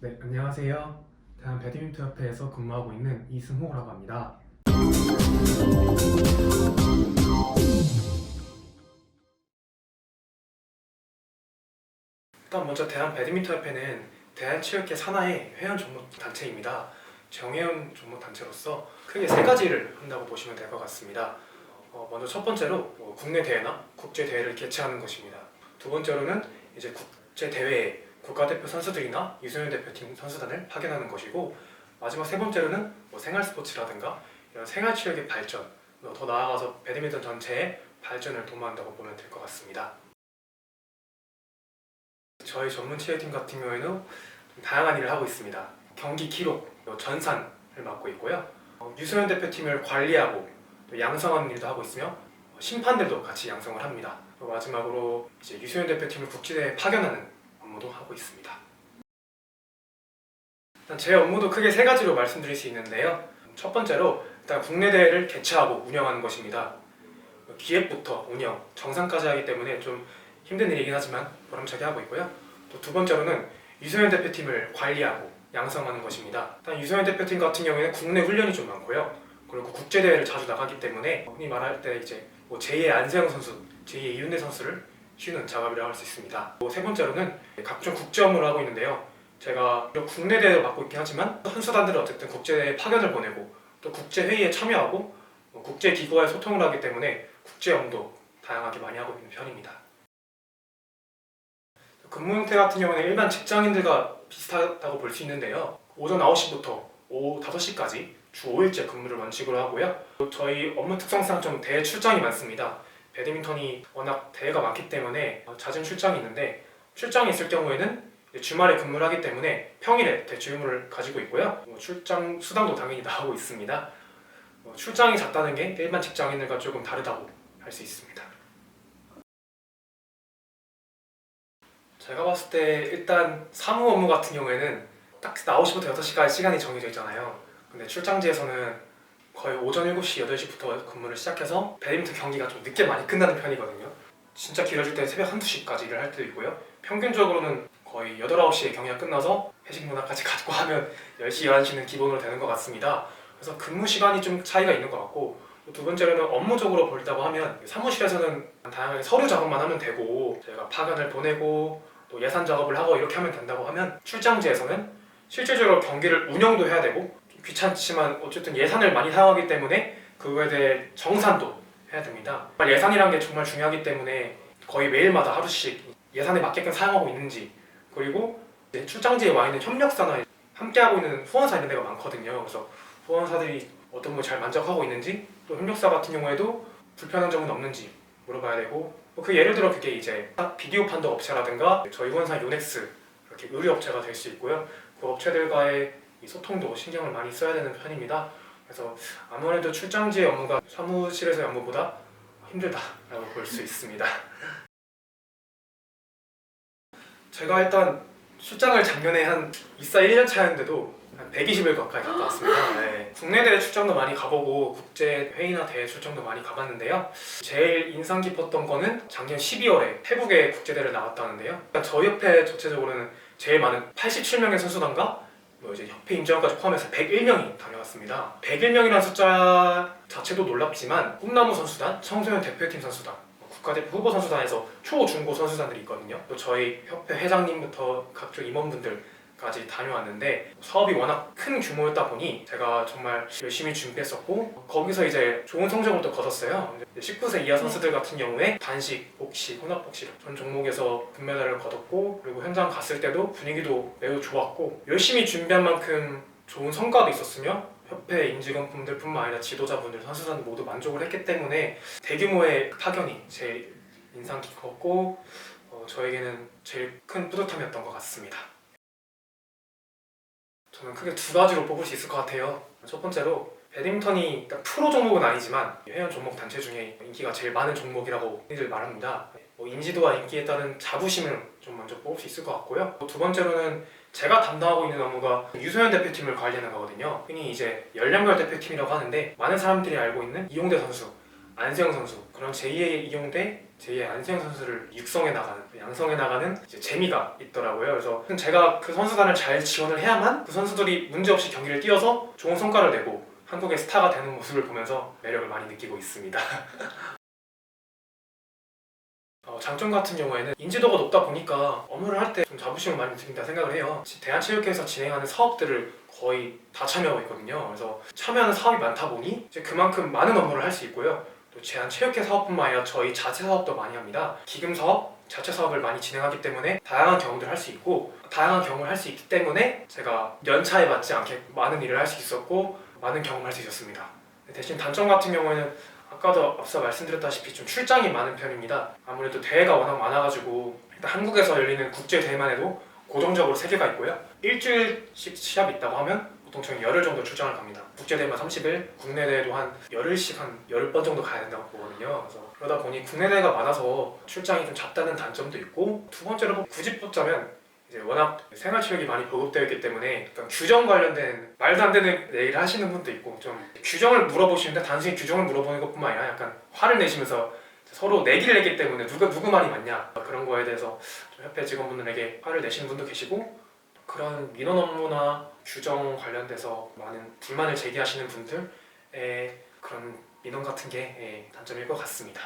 네, 안녕하세요. 대한배드민턴협회에서 근무하고 있는 이승호라고 합니다. 일단 먼저 대한배드민턴협회는 대한체육회 산하의 회원 종목 단체입니다. 정회원 종목 단체로서 크게 세 가지를 한다고 보시면 될 것 같습니다. 먼저 첫 번째로 국내 대회나 국제 대회를 개최하는 것입니다. 두 번째로는 이제 국제 대회에 국가대표 선수들이나 유소년 대표팀 선수단을 파견하는 것이고, 마지막 세 번째로는 생활 스포츠라든가 이런 생활 체육의 발전, 더 나아가서 배드민턴 전체의 발전을 도모한다고 보면 될 것 같습니다. 저희 전문 체육팀 같은 경우에는 좀 다양한 일을 하고 있습니다. 경기 기록, 전산을 맡고 있고요. 유소년 대표팀을 관리하고 또 양성하는 일도 하고 있으며 심판들도 같이 양성을 합니다. 또 마지막으로 이제 유소년 대표팀을 국제대회에 파견하는 업무도 하고 있습니다. 일단 제 업무도 크게 세 가지로 말씀드릴 수 있는데요. 첫 번째로 일단 국내 대회를 개최하고 운영하는 것입니다. 기획부터 운영, 정상까지 하기 때문에 좀 힘든 일이긴 하지만 보람차게 하고 있고요. 또 두 번째로는 유소년 대표팀을 관리하고 양성하는 것입니다. 일단 유소년 대표팀 같은 경우에는 국내 훈련이 좀 많고요. 그리고 국제 대회를 자주 나가기 때문에 흔히 말할 때 이제 제2의 안세영 선수, 제2의 이윤대 선수를 쉬는 작업이라고 할 수 있습니다. 세 번째로는 각종 국제 업무를 하고 있는데요. 제가 국내 대회를 맡고 있긴 하지만 선수단들을 어쨌든 국제 대회에 파견을 보내고 또 국제 회의에 참여하고 국제 기구와의 소통을 하기 때문에 국제 업무도 다양하게 많이 하고 있는 편입니다. 근무 형태 같은 경우는 일반 직장인들과 비슷하다고 볼 수 있는데요. 오전 9시부터 오후 5시까지 주 5일째 근무를 원칙으로 하고요. 저희 업무 특성상 좀 대회 출장이 많습니다. 배드민턴이 워낙 대회가 많기 때문에 잦은 출장이 있는데, 출장이 있을 경우에는 주말에 근무를 하기 때문에 평일에 대체 의무를 가지고 있고요. 출장 수당도 당연히 나오고 있습니다. 출장이 잦다는 게 일반 직장인들과 조금 다르다고 할 수 있습니다. 제가 봤을 때 일단 사무 업무 같은 경우에는 딱 9시부터 6시까지 시간이 정해져 있잖아요. 근데 출장지에서는 거의 오전 7시, 8시부터 근무를 시작해서 배드민턴 경기가 좀 늦게 많이 끝나는 편이거든요. 진짜 길어질 때 새벽 1, 2시까지 일을 할 때도 있고요. 평균적으로는 거의 8, 9시에 경기가 끝나서 회식 문화까지 갖고 하면 10시, 11시는 기본으로 되는 것 같습니다. 그래서 근무 시간이 좀 차이가 있는 것 같고, 두 번째로는 업무적으로 볼다고 하면 사무실에서는 다양하게 서류 작업만 하면 되고 제가 파견을 보내고 또 예산 작업을 하고 이렇게 하면 된다고 하면, 출장지에서는 실질적으로 경기를 운영도 해야 되고 좀 귀찮지만 어쨌든 예산을 많이 사용하기 때문에 그거에 대해 정산도 해야 됩니다. 예산이란 게 정말 중요하기 때문에 거의 매일마다 하루씩 예산에 맞게끔 사용하고 있는지, 그리고 출장지에 와 있는 협력사나 함께하고 있는 후원사 이런 데가 많거든요. 그래서 후원사들이 어떤 걸 잘 만족하고 있는지, 또 협력사 같은 경우에도 불편한 점은 없는지 물어봐야 되고, 그 예를 들어 그게 이제 비디오 판독 업체라든가 저희 후원사 요넥스 이렇게 의류 업체가 될 수 있고요. 그 업체들과의 이 소통도 신경을 많이 써야 되는 편입니다. 그래서 아무래도 출장지의 업무가 사무실에서의 업무보다 힘들다라고 볼 수 있습니다. 제가 일단 출장을 작년에 한 입사 1년 차였는데도 한 120일 가까이 갔다 왔습니다. 네. 국내 대회 출장도 많이 가보고 국제 회의나 대회 출장도 많이 가봤는데요. 제일 인상 깊었던 거는 작년 12월에 태국에 국제대회를 나갔다는데요. 저희 협회 전체적으로는 제일 많은 87명의 선수단과 이제 협회 임직원까지 포함해서 101명이 다녀왔습니다. 101명이라는 숫자 자체도 놀랍지만 꿈나무 선수단, 청소년 대표팀 선수단, 국가대표 후보 선수단에서 초, 중고 선수단들이 있거든요. 또 저희 협회 회장님부터 각종 임원분들까지 다녀왔는데, 사업이 워낙 큰 규모였다 보니 제가 정말 열심히 준비했었고 거기서 이제 좋은 성적을 또 거뒀어요. 19세 이하 선수들 같은 경우에 단식, 복식, 혼합복식 전 종목에서 금메달을 거뒀고, 그리고 현장 갔을 때도 분위기도 매우 좋았고 열심히 준비한 만큼 좋은 성과도 있었으며 협회 임직원분들 뿐만 아니라 지도자분들, 선수단 모두 만족을 했기 때문에 대규모의 파견이 제일 인상 깊었고 저에게는 제일 큰 뿌듯함이었던 것 같습니다. 저는 크게 두 가지로 뽑을 수 있을 것 같아요. 첫 번째로 배드민턴이 일단 프로 종목은 아니지만 회원 종목 단체 중에 인기가 제일 많은 종목이라고 흔히들 말합니다. 인지도와 인기에 따른 자부심을 좀 먼저 뽑을 수 있을 것 같고요. 두 번째로는 제가 담당하고 있는 업무가 유소년 대표팀을 관리하는 거거든요. 흔히 이제 연령별 대표팀이라고 하는데, 많은 사람들이 알고 있는 이용대 선수, 안수영 선수, 그런 제2의 이용대, 제2의 안수영 선수를 육성해 나가는, 양성해 나가는 이제 재미가 있더라고요. 그래서 제가 그 선수단을 잘 지원을 해야만 그 선수들이 문제없이 경기를 뛰어서 좋은 성과를 내고 한국의 스타가 되는 모습을 보면서 매력을 많이 느끼고 있습니다. 장점 같은 경우에는 인지도가 높다 보니까 업무를 할 때 좀 자부심을 많이 느낀다 생각을 해요. 대한체육회에서 진행하는 사업들을 거의 다 참여하고 있거든요. 그래서 참여하는 사업이 많다 보니 이제 그만큼 많은 업무를 할 수 있고요. 또 대한체육회 사업뿐만 아니라 저희 자체 사업도 많이 합니다. 기금 사업, 자체 사업을 많이 진행하기 때문에 다양한 경험들을 할 수 있고, 다양한 경험을 할 수 있기 때문에 제가 연차에 맞지 않게 많은 일을 할 수 있었고 많은 경험을 할 수 있었습니다. 대신 단점 같은 경우에는 아까도 앞서 말씀드렸다시피 좀 출장이 많은 편입니다. 아무래도 대회가 워낙 많아가지고 일단 한국에서 열리는 국제 대회만 해도 고정적으로 3개가 있고요. 일주일씩 시합이 있다고 하면 보통 저는 열흘 정도 출장을 갑니다. 국제 대회만 30일, 국내 대회도 한 열흘씩 한 10번 정도 가야 된다고 보거든요. 그래서 그러다 보니 국내 대회가 많아서 출장이 좀 잦다는 단점도 있고, 두 번째로 굳이 뽑자면 이제 워낙 생활체육이 많이 보급되어 있기 때문에 규정 관련된 말도 안 되는 얘기를 하시는 분도 있고, 좀 규정을 물어보시는데 단순히 규정을 물어보는 것뿐만 아니라 약간 화를 내시면서 서로 내기를 했기 때문에 누구 말이 맞냐, 그런 거에 대해서 좀 협회 직원분들에게 화를 내시는 분도 계시고, 그런 민원 업무나 규정 관련돼서 많은 불만을 제기하시는 분들의 그런 민원 같은 게 단점일 것 같습니다.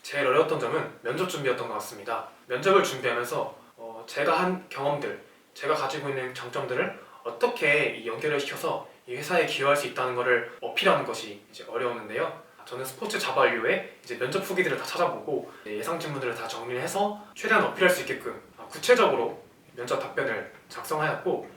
제일 어려웠던 점은 면접 준비였던 것 같습니다. 면접을 준비하면서 제가 한 경험들, 제가 가지고 있는 장점들을 어떻게 연결을 시켜서 이 회사에 기여할 수 있다는 것을 어필하는 것이 이제 어려웠는데요. 저는 스포츠 자바이후에 이제 면접 후기들을 다 찾아보고 예상 질문들을 다 정리를 해서 최대한 어필할 수 있게끔 구체적으로 면접 답변을 작성하였고,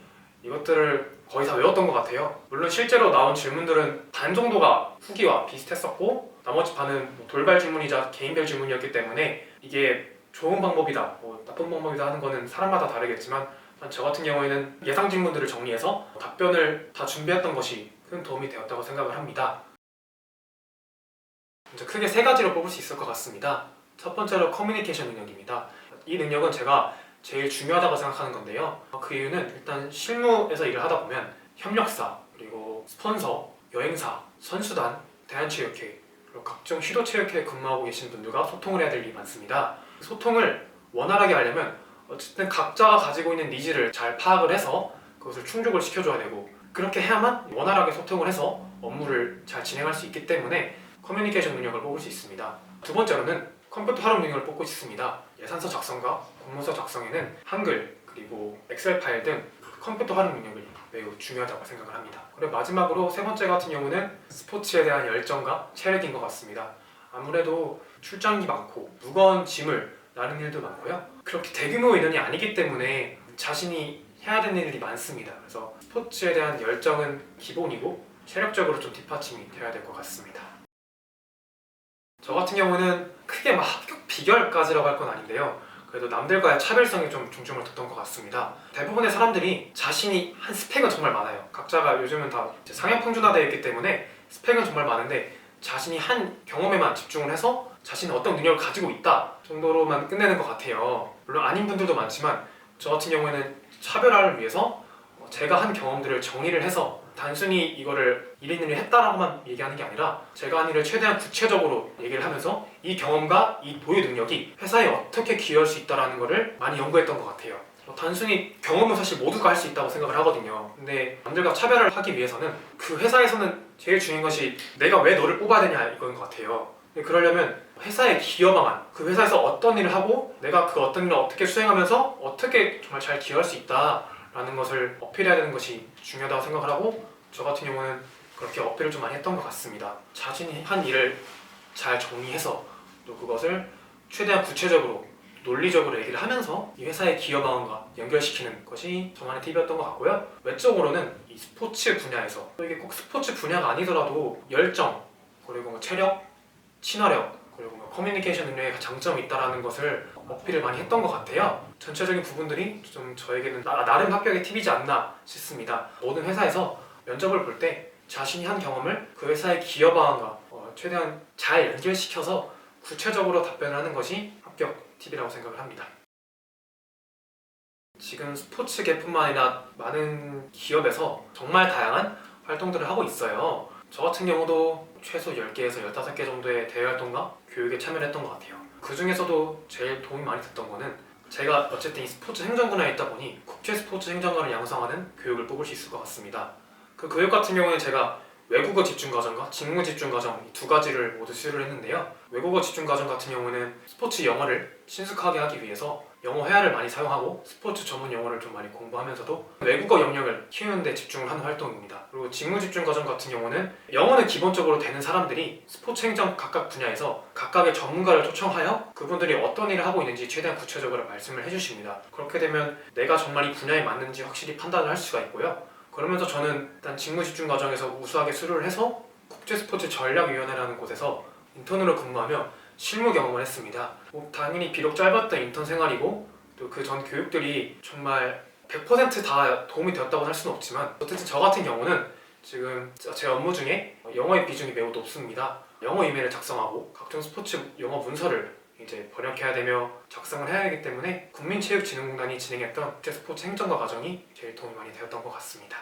이것들을 거의 다 외웠던 것 같아요. 물론 실제로 나온 질문들은 반 정도가 후기와 비슷했었고, 나머지 반은 돌발 질문이자 개인별 질문이었기 때문에 이게 좋은 방법이다, 나쁜 방법이다 하는 거는 사람마다 다르겠지만, 저 같은 경우에는 예상 질문들을 정리해서 답변을 다 준비했던 것이 큰 도움이 되었다고 생각을 합니다. 이제 크게 3가지로 뽑을 수 있을 것 같습니다. 첫 번째로 커뮤니케이션 능력입니다. 이 능력은 제가 제일 중요하다고 생각하는 건데요. 그 이유는 일단 실무에서 일을 하다 보면 협력사, 그리고 스폰서, 여행사, 선수단, 대한체육회, 그리고 각종 시도체육회에 근무하고 계신 분들과 소통을 해야 될 일이 많습니다. 소통을 원활하게 하려면 어쨌든 각자가 가지고 있는 니즈를 잘 파악을 해서 그것을 충족을 시켜줘야 되고, 그렇게 해야만 원활하게 소통을 해서 업무를 잘 진행할 수 있기 때문에 커뮤니케이션 능력을 뽑을 수 있습니다. 두 번째로는 컴퓨터 활용 능력을 뽑고 싶습니다. 예산서 작성과 공모서 작성에는 한글, 그리고 엑셀 파일 등 컴퓨터 활용 능력이 매우 중요하다고 생각을 합니다. 그리고 마지막으로 3번째 같은 경우는 스포츠에 대한 열정과 체력인 것 같습니다. 아무래도 출장이 많고 무거운 짐을 나르는 일도 많고요. 그렇게 대규모 인원이 아니기 때문에 자신이 해야 되는 일이 많습니다. 그래서 스포츠에 대한 열정은 기본이고 체력적으로 좀 뒷받침이 되어야 될 것 같습니다. 저 같은 경우는 크게 막 합격 비결까지라고 할 건 아닌데요. 그래도 남들과의 차별성에 좀 중점을 뒀던 것 같습니다. 대부분의 사람들이 자신이 한 스펙은 정말 많아요. 각자가 요즘은 다 상향 평준화되어 있기 때문에 스펙은 정말 많은데 자신이 한 경험에만 집중을 해서 자신은 어떤 능력을 가지고 있다 정도로만 끝내는 것 같아요. 물론 아닌 분들도 많지만 저 같은 경우에는 차별화를 위해서 제가 한 경험들을 정리를 해서 단순히 이거를 일일이 했다라고만 얘기하는 게 아니라 제가 한 일을 최대한 구체적으로 얘기를 하면서 이 경험과 이 도의 능력이 회사에 어떻게 기여할 수 있다는 거를 많이 연구했던 것 같아요. 단순히 경험은 사실 모두가 할 수 있다고 생각을 하거든요. 근데 남들과 차별을 하기 위해서는 그 회사에서는 제일 중요한 것이 내가 왜 너를 뽑아야 되냐 이거인 것 같아요. 그러려면 회사에 기여망한, 그 회사에서 어떤 일을 하고 내가 그 어떤 일을 어떻게 수행하면서 어떻게 정말 잘 기여할 수 있다라는 것을 어필해야 되는 것이 중요하다고 생각을 하고, 저 같은 경우는 그렇게 어필을 좀 많이 했던 것 같습니다. 자신이 한 일을 잘 정리해서 또 그것을 최대한 구체적으로 논리적으로 얘기를 하면서 이 회사의 기여망원과 연결시키는 것이 저만의 팁이었던 것 같고요. 외적으로는 이 스포츠 분야에서, 또 이게 꼭 스포츠 분야가 아니더라도 열정, 그리고 체력, 친화력, 그리고 커뮤니케이션 능력에 장점이 있다는 것을 어필을 많이 했던 것 같아요. 전체적인 부분들이 좀 저에게는 나름 합격의 팁이지 않나 싶습니다. 모든 회사에서 면접을 볼 때 자신이 한 경험을 그 회사의 기여 방안과 최대한 잘 연결시켜서 구체적으로 답변을 하는 것이 합격 팁이라고 생각을 합니다. 지금 스포츠계뿐만 아니라 많은 기업에서 정말 다양한 활동들을 하고 있어요. 저 같은 경우도 최소 10개에서 15개 정도의 대외활동과 교육에 참여를 했던 것 같아요. 그 중에서도 제일 도움이 많이 됐던 거는 제가 어쨌든 이 스포츠 행정 분야에 있다 보니 국제 스포츠 행정가를 양성하는 교육을 뽑을 수 있을 것 같습니다. 그 교육 같은 경우는 제가 외국어 집중 과정과 직무 집중 과정 이 두 가지를 모두 수료를 했는데요. 외국어 집중 과정 같은 경우는 스포츠 영어를 친숙하게 하기 위해서 영어 회화를 많이 사용하고 스포츠 전문 용어를 좀 많이 공부하면서도 외국어 역량을 키우는 데 집중을 하는 활동입니다. 그리고 직무 집중 과정 같은 경우는 영어는 기본적으로 되는 사람들이 스포츠 행정 각각 분야에서 각각의 전문가를 초청하여 그분들이 어떤 일을 하고 있는지 최대한 구체적으로 말씀을 해주십니다. 그렇게 되면 내가 정말 이 분야에 맞는지 확실히 판단을 할 수가 있고요. 그러면서 저는 일단 직무 집중 과정에서 우수하게 수료를 해서 국제스포츠 전략위원회라는 곳에서 인턴으로 근무하며 실무 경험을 했습니다. 당연히 비록 짧았던 인턴 생활이고 또 그 전 교육들이 정말 100%다 도움이 되었다고 할 수는 없지만 어쨌든 저 같은 경우는 지금 제 업무 중에 영어의 비중이 매우 높습니다. 영어 이메일을 작성하고 각종 스포츠 영어 문서를 이제 번역해야 되며 작성을 해야 하기 때문에 국민체육진흥공단이 진행했던 국제스포츠 행정과 과정이 제일 도움이 많이 되었던 것 같습니다.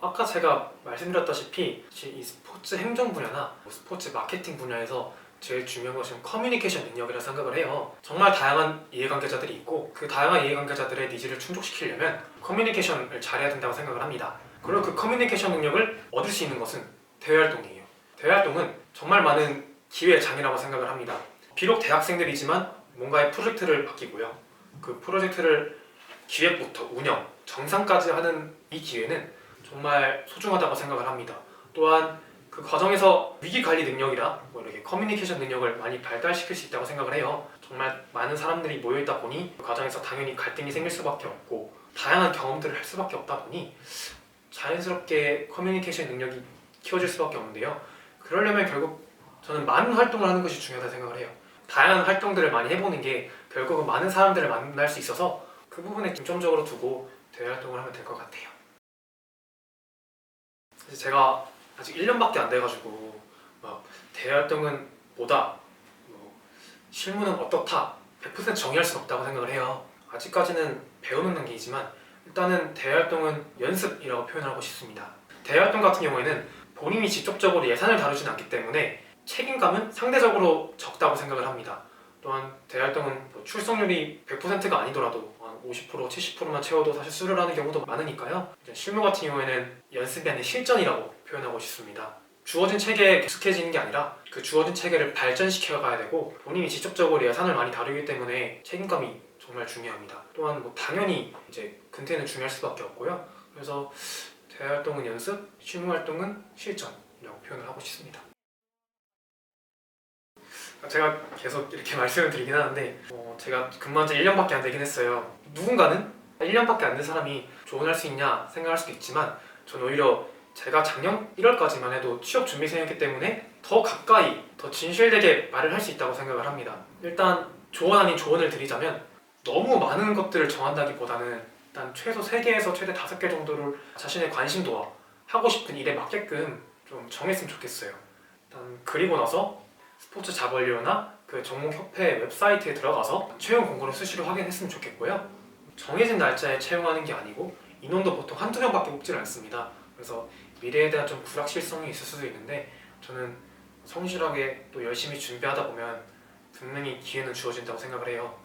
아까 제가 말씀드렸다시피 이 스포츠 행정 분야나 스포츠 마케팅 분야에서 제일 중요한 것은 커뮤니케이션 능력이라 생각을 해요. 정말 다양한 이해관계자들이 있고 그 다양한 이해관계자들의 니즈를 충족시키려면 커뮤니케이션을 잘해야 된다고 생각을 합니다. 그리고 그 커뮤니케이션 능력을 얻을 수 있는 것은 대외활동이에요. 대외활동은 정말 많은 기회의 장이라고 생각을 합니다. 비록 대학생들이지만 뭔가의 프로젝트를 맡기고요. 그 프로젝트를 기획부터 운영, 정상까지 하는 이 기회는 정말 소중하다고 생각을 합니다. 또한 그 과정에서 위기관리 능력이나 이렇게 커뮤니케이션 능력을 많이 발달시킬 수 있다고 생각을 해요. 정말 많은 사람들이 모여있다 보니 그 과정에서 당연히 갈등이 생길 수밖에 없고 다양한 경험들을 할 수밖에 없다 보니 자연스럽게 커뮤니케이션 능력이 키워질 수밖에 없는데요. 그러려면 결국 저는 많은 활동을 하는 것이 중요하다고 생각을 해요. 다양한 활동들을 많이 해보는 게 결국은 많은 사람들을 만날 수 있어서 그 부분에 중점적으로 두고 대외활동을 하면 될 것 같아요. 제가 아직 1년밖에 안 돼가지고 막 대외활동은 뭐다, 실무는 어떻다 100% 정의할 수는 없다고 생각을 해요. 아직까지는 배우는 단계이지만 일단은 대외활동은 연습이라고 표현하고 싶습니다. 대외활동 같은 경우에는 본인이 직접적으로 예산을 다루지는 않기 때문에 책임감은 상대적으로 적다고 생각을 합니다. 또한 대외활동은 출석률이 100%가 아니더라도 50%, 70%만 채워도 사실 수료를 하는 경우도 많으니까요. 실무 같은 경우에는 연습이 아닌 실전이라고 표현하고 싶습니다. 주어진 체계에 익숙해지는 게 아니라 그 주어진 체계를 발전시켜 가야 되고 본인이 직접적으로 예산을 많이 다루기 때문에 책임감이 정말 중요합니다. 또한 당연히 이제 근태는 중요할 수밖에 없고요. 그래서 대외활동은 연습, 실무활동은 실전이라고 표현을 하고 싶습니다. 제가 계속 이렇게 말씀을 드리긴 하는데 제가 근무한 지 1년밖에 안 되긴 했어요. 누군가는 1년밖에 안 된 사람이 조언할 수 있냐 생각할 수도 있지만 저는 오히려 제가 작년 1월까지만 해도 취업 준비생이었기 때문에 더 가까이, 더 진실되게 말을 할 수 있다고 생각을 합니다. 일단 조언 아닌 조언을 드리자면 너무 많은 것들을 정한다기보다는 일단 최소 3개에서 최대 5개 정도를 자신의 관심도와 하고 싶은 일에 맞게끔 좀 정했으면 좋겠어요. 일단 그리고 나서 스포츠 자본료나 그 전공협회 웹사이트에 들어가서 채용 공고를 수시로 확인했으면 좋겠고요. 정해진 날짜에 채용하는 게 아니고 인원도 보통 한두 명밖에 뽑질 않습니다. 그래서 미래에 대한 좀 불확실성이 있을 수도 있는데 저는 성실하게 또 열심히 준비하다 보면 분명히 기회는 주어진다고 생각을 해요.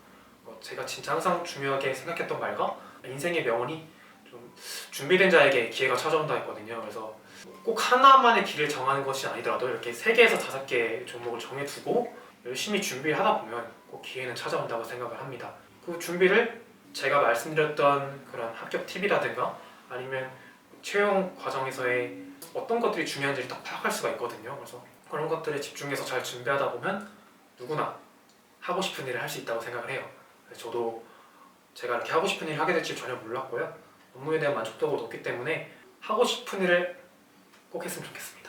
제가 진짜 항상 중요하게 생각했던 말과 인생의 명언이 좀 준비된 자에게 기회가 찾아온다 했거든요. 그래서 꼭 하나만의 길을 정하는 것이 아니더라도 이렇게 3개에서 5개의 종목을 정해두고 열심히 준비를 하다 보면 꼭 기회는 찾아온다고 생각을 합니다. 그 준비를 제가 말씀드렸던 그런 합격 팁이라든가 아니면 채용 과정에서의 어떤 것들이 중요한지를 딱 파악할 수가 있거든요. 그래서 그런 것들에 집중해서 잘 준비하다 보면 누구나 하고 싶은 일을 할 수 있다고 생각을 해요. 저도 제가 이렇게 하고 싶은 일을 하게 될지 전혀 몰랐고요. 업무에 대한 만족도가 높기 때문에 하고 싶은 일을 꼭 했으면 좋겠습니다.